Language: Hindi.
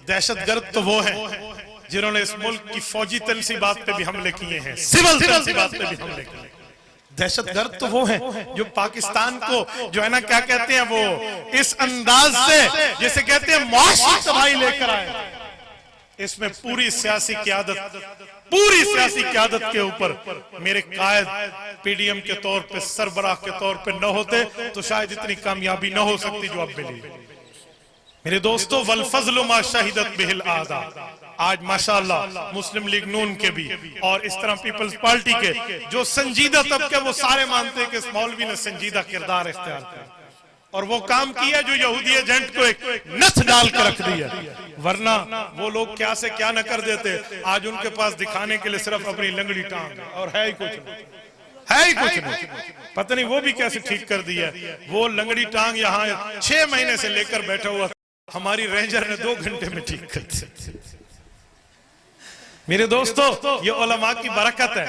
दहशतगर्द तो वो है जिन्होंने इस मुल्क की फौजी तनसीबात पे भी हमले किए हैं, सिविल तनसीबात पे भी हमले किए। दहशतगर्द तो वो है जो पाकिस्तान को जो है ना क्या कहते हैं वो इस अंदाज से जैसे कहते हैं मुआशी तबाही लेकर आए। इसमें पूरी सियासी क़यादत के ऊपर मेरे कायद पीडीएम के तौर पे सरबराह के तौर पे न होते तो शायद इतनी कामयाबी न हो सकती जो अब मिली। मेरे दोस्तों, वल फज़्लु मा शहिदत बिहिल आदा। आज माशाअल्लाह मुस्लिम लीग नून के भी और इस तरह पीपल्स पार्टी के जो संजीदा तबके वो सारे मानते हैं कि इस मौलवी ने संजीदा किरदार इख्तियार किया और वो काम किया जो यहूदी एजेंट को एक नथ डाल के रख दिया, वरना वो लोग क्या से क्या न कर देते। आज उनके पास दिखाने के लिए सिर्फ अपनी लंगड़ी टांग है और है ही कुछ नहीं, पता नहीं वो भी कैसे ठीक कर दिया। वो लंगड़ी टांग यहाँ 6 महीने से लेकर बैठा हुआ, हमारी रेंजर ने 2 घंटे में ठीक कर दिया। मेरे दोस्तों, ये उलमा की बरकत है।